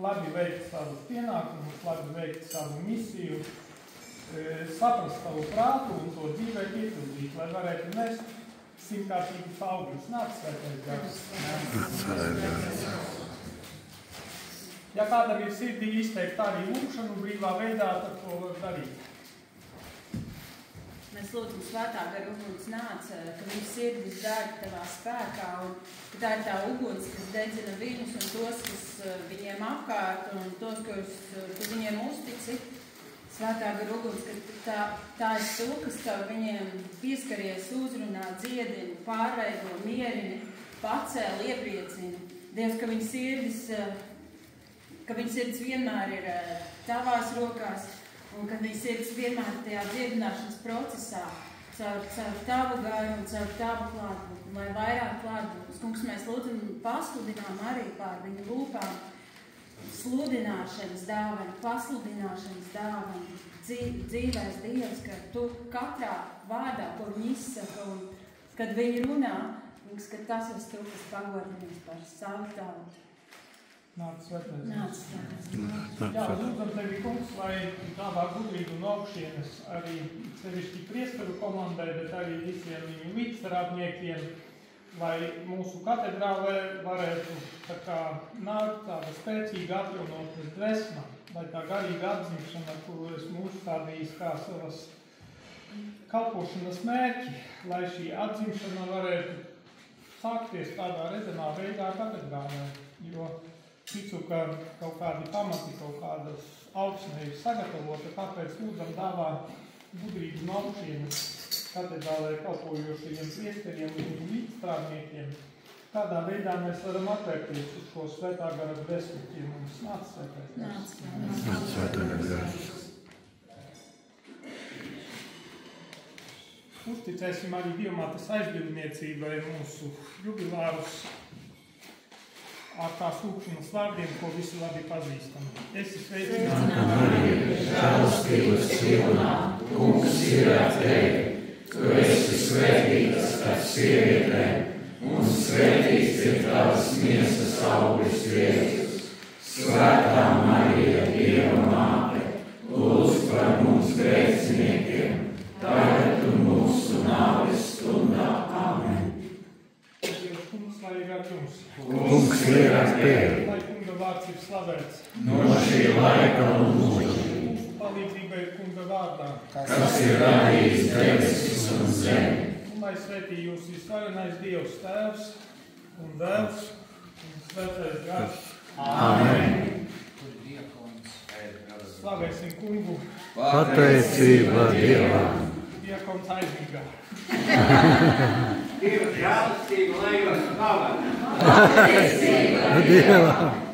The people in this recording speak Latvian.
Labi veikt savus pienākumus, labi veikt savu misiju, saprast savu prātu un to dzīvē piepildīt, lai varētu nest simtkārtīgus augļus. Nāc, Svētais Gars. Ja kādam ir sirdī izteikt arī lūkšanu brīvā veidā, tad to var darīt. Mēs lūdzam Svētā Gara uguns nāc, ka viņu sirdis deg tavā spēkā, un ka tā ir tā uguns, kas dedzina viņus un tos, kas viņiem apkārt, un tos, kas viņiem uztici. Svētā Gara uguns, ka tā ir tu, kas caur viņiem pieskaries, uzrunā, dziedini, pārveido, mierini, pacēl, iepriecina. Dievs, ka viņa sirds vienmēr ir tavās rokās, un kad viņa sirds vienmēr tajā dziedināšanas procesā, caur tavu garu un caur tavu klātbūtni, lai vairāk klātbūtnes. Kungs, mēs lūdzam pasludinām arī pār viņu lūpām sludināšanas dāvanu, pasludināšanas dāvanu, dzīvēs Dievs, ka tu katrā vārdā, ko viņi izsaka, un kad viņi runā, kungs, ka tas ir tu, kas pagodinies par savu tavu. Nāc, Svētais. Jā, lūdzam tevi, kungs, lai tavā gudrību un augšienes arī sevišķi priesteru komandai, bet arī visiem viņu līdzstrādniekiem, lai mūsu katedrālē varētu nākt tāda spēcīga atjaunotnes dvēsma, lai tā garīga atzimšana, kuru esmu uzstādījis kā savas kalpošanas mērķi, lai šī atzimšana varētu sākties tādā redzamā veidā katedrālē, jo ticu, ka kaut kādi pamati, kaut kādas augsne ir sagatavota, kāpēc lūdzam dāvā gudrību un augšienes katedrālē kalpojošajiem priesteriem un viņu līdzstrādniekiem. Tādā veidā mēs varam atvērties uz šo Svētā Gara dvēsmu, pie mums. Nāc, Svētais Gars. Nāc, Svētais Gars. Uzticēsim arī Dievmātes aizbildniecībai mūsu jubilārus ar tās lūkšanas vārdiem, ko visi labi pazīstam. Esi sveicināta, Marija, žēlastības pilnā, Kungs ir ar tevi. Tu esi svētīta starp sievietēm, un svētīts ir tavas miesas auglis, Jēzus. Svētā Marija, Dieva māte, lūdz par mums grēciniekiem, tagad un mūsu slavēts no šī laika un mūža, mūsu palīdzībai kunga vārdā, kas ir radījis debesis un zemi. un lai svētī jūs visvarenais Dievs Tēvs un Dēls un Svētais Gars. Amen. Slavēsim kungu, Pateicība Dievam. diakons aizmigā. Dieva žēlastība, lai jūs pavada. Dievam.